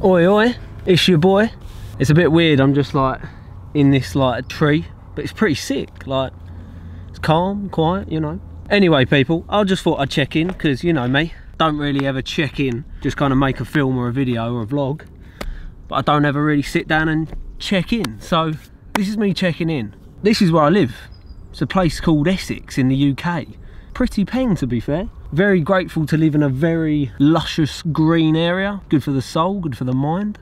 Oi oi, it's your boy. It's a bit weird, I'm just like in this like tree, but it's pretty sick, like it's calm, quiet, you know. Anyway people, I just thought I'd check in, because you know me, don't really ever check in, just kind of make a film or a video or a vlog, but I don't ever really sit down and check in. So this is me checking in. This is where I live. It's a place called Essex in the UK. Pretty peng, to be fair. Very grateful to live in a very luscious green area. Good for the soul, good for the mind.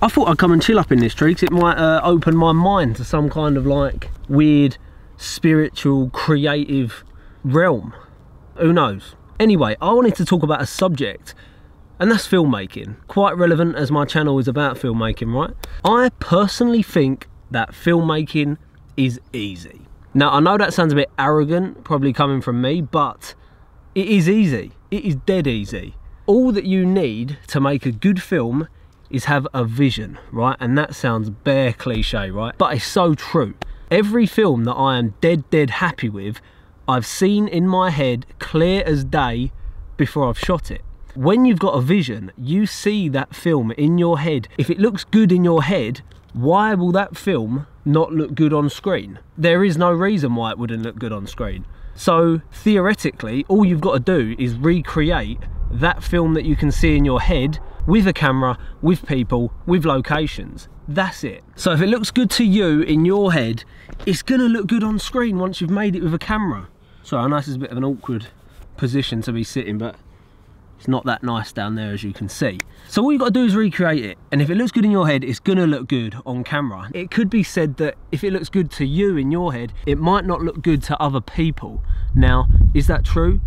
I thought I'd come and chill up in this tree because it might open my mind to some kind of like weird, spiritual, creative realm. Who knows? Anyway, I wanted to talk about a subject, and that's filmmaking. Quite relevant as my channel is about filmmaking, right? I personally think that filmmaking is easy. Now, I know that sounds a bit arrogant, probably coming from me, but it is easy. It is dead easy. All that you need to make a good film is have a vision, right? And that sounds bare cliche, right? But it's so true. Every film that I am dead happy with, I've seen in my head clear as day before I've shot it. When you've got a vision, you see that film in your head. If it looks good in your head, why will that film not look good on screen? There is no reason why it wouldn't look good on screen. So theoretically, all you've got to do is recreate that film that you can see in your head with a camera, with people, with locations. That's it. So if it looks good to you in your head, it's gonna look good on screen once you've made it with a camera. Sorry, I know this is a bit of an awkward position to be sitting, but it's not that nice down there, as you can see. So all you got to do is recreate it, and if it looks good in your head, it's gonna look good on camera. It could be said that if it looks good to you in your head, it might not look good to other people. Now, is that true?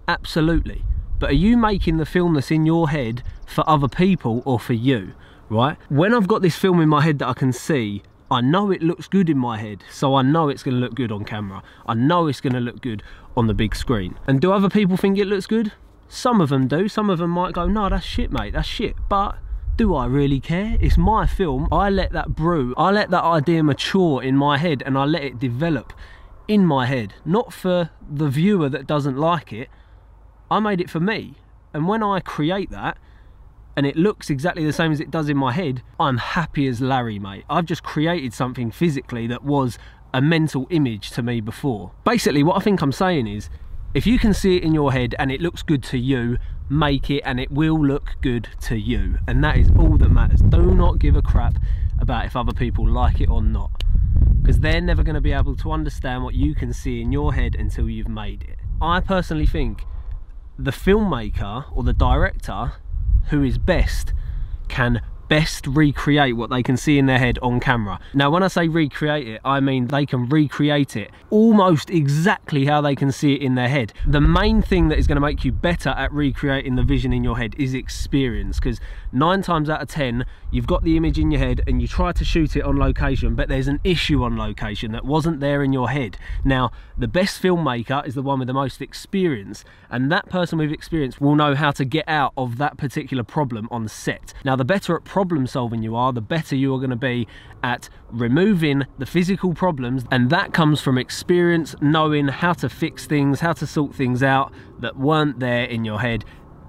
Absolutely. But are you making the film that's in your head for other people or for you, right? When I've got this film in my head that I can see, I know it looks good in my head, so I know it's gonna look good on camera. I know it's gonna look good on the big screen. And do other people think it looks good? Some of them do. Some of them might go, no, that's shit, mate, that's shit. But do I really care? It's my film. I let that brew. I let that idea mature in my head, and I let it develop in my head. Not for the viewer that doesn't like it. I made it for me. And when I create that, and it looks exactly the same as it does in my head, I'm happy as Larry, mate. I've just created something physically that was a mental image to me before. Basically, what I think I'm saying is, if you can see it in your head and it looks good to you, make it and it will look good to you. And that is all that matters. Do not give a crap about if other people like it or not, because they're never going to be able to understand what you can see in your head until you've made it. I personally think the filmmaker or the director who is best can best recreate what they can see in their head on camera. Now, when I say recreate it, I mean they can recreate it almost exactly how they can see it in their head. The main thing that is going to make you better at recreating the vision in your head is experience, because 9 times out of 10 you've got the image in your head and you try to shoot it on location, but there's an issue on location that wasn't there in your head. Now, the best filmmaker is the one with the most experience, and that person with experience will know how to get out of that particular problem on set. Now, the better at problem solving you are, the better you are going to be at removing the physical problems, and that comes from experience, knowing how to fix things, how to sort things out that weren't there in your head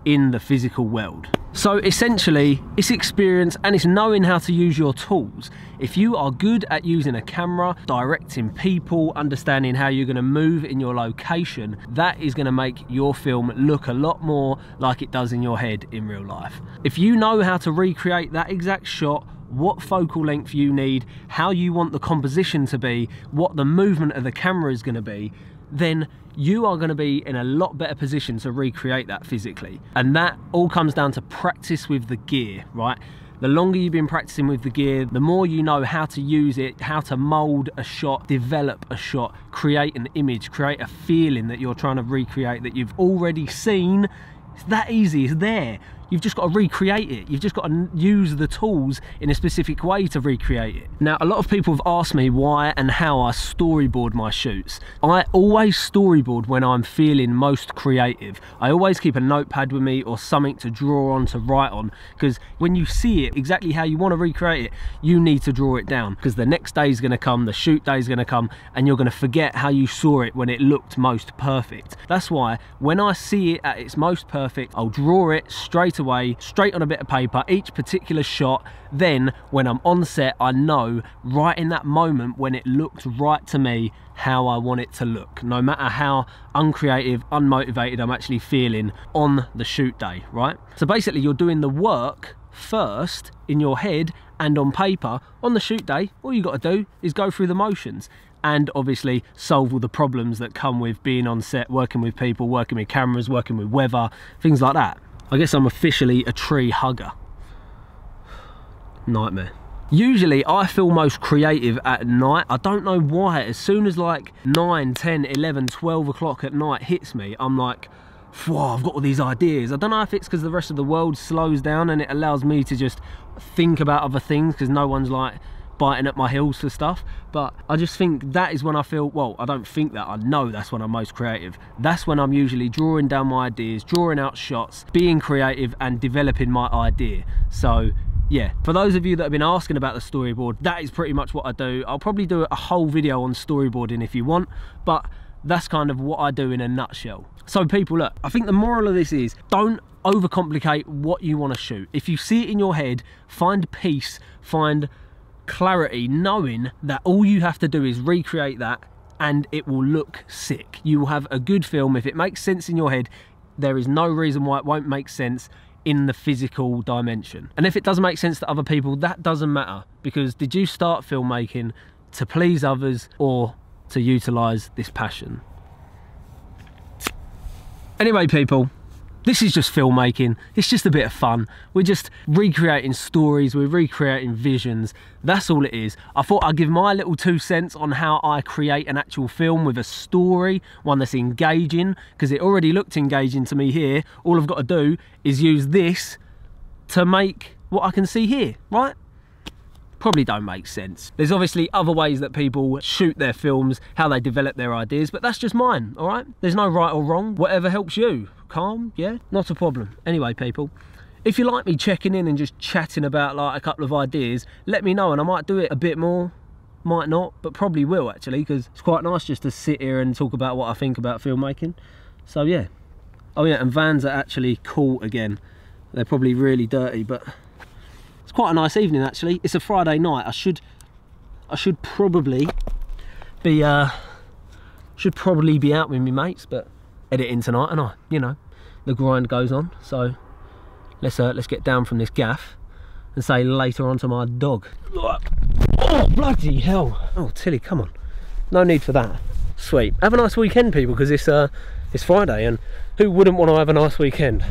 in the physical world. So essentially, it's experience and it's knowing how to use your tools. If you are good at using a camera, directing people, understanding how you're going to move in your location, that is going to make your film look a lot more like it does in your head in real life. If you know how to recreate that exact shot, what focal length you need, how you want the composition to be, what the movement of the camera is going to be, then you are going to be in a lot better position to recreate that physically. And that all comes down to practice with the gear, right? The longer you've been practicing with the gear, the more you know how to use it, how to mold a shot, develop a shot, create an image, create a feeling that you're trying to recreate that you've already seen. It's that easy, it's there. You've just got to recreate it. You've just got to use the tools in a specific way to recreate it. Now, a lot of people have asked me why and how I storyboard my shoots. I always storyboard when I'm feeling most creative. I always keep a notepad with me or something to draw on, to write on, because when you see it exactly how you want to recreate it, you need to draw it down, because the next day is going to come, the shoot day is going to come, and you're going to forget how you saw it when it looked most perfect. That's why when I see it at its most perfect, I'll draw it straight straight away, straight on a bit of paper, each particular shot. Then when I'm on set, I know right in that moment when it looked right to me how I want it to look, no matter how uncreative, unmotivated I'm actually feeling on the shoot day, right? So basically you're doing the work first in your head and on paper. On the shoot day, all you got to do is go through the motions and obviously solve all the problems that come with being on set, working with people, working with cameras, working with weather, things like that. I guess I'm officially a tree hugger. Nightmare. Usually I feel most creative at night. I don't know why. As soon as like 9, 10, 11, 12 o'clock at night hits me, I'm like, whoa, I've got all these ideas. I don't know if it's because the rest of the world slows down and it allows me to just think about other things because no one's like biting at my heels for stuff, but I just think that is when I feel, well, I don't think that, I know that's when I'm most creative. That's when I'm usually drawing down my ideas, drawing out shots, being creative and developing my idea. So yeah, for those of you that have been asking about the storyboard, that is pretty much what I do. I'll probably do a whole video on storyboarding if you want, but that's kind of what I do in a nutshell. So people, look, I think the moral of this is don't overcomplicate what you want to shoot. If you see it in your head, find peace, find clarity, knowing that all you have to do is recreate that and it will look sick. You will have a good film. If it makes sense in your head, there is no reason why it won't make sense in the physical dimension. And if it doesn't make sense to other people, that doesn't matter, because did you start filmmaking to please others or to utilize this passion? Anyway people, this is just filmmaking. It's just a bit of fun. We're just recreating stories, we're recreating visions. That's all it is. I thought I'd give my little 2 cents on how I create an actual film with a story, one that's engaging, because it already looked engaging to me here. All I've got to do is use this to make what I can see here, right? Probably don't make sense. There's obviously other ways that people shoot their films, how they develop their ideas, but that's just mine, all right? There's no right or wrong, whatever helps you. Calm, yeah, not a problem. Anyway people, if you like me checking in and just chatting about like a couple of ideas, let me know and I might do it a bit more, might not, but probably will actually, because it's quite nice just to sit here and talk about what I think about filmmaking. So yeah. Oh yeah, and vans are actually cool again. They're probably really dirty, but it's quite a nice evening actually. It's a Friday night. I should probably be out with my mates, but editing tonight, and you know, the grind goes on. So let's get down from this gaff and say later on to my dog. Oh bloody hell! Oh Tilly, come on, no need for that. Sweet. Have a nice weekend people, because it's Friday and who wouldn't want to have a nice weekend?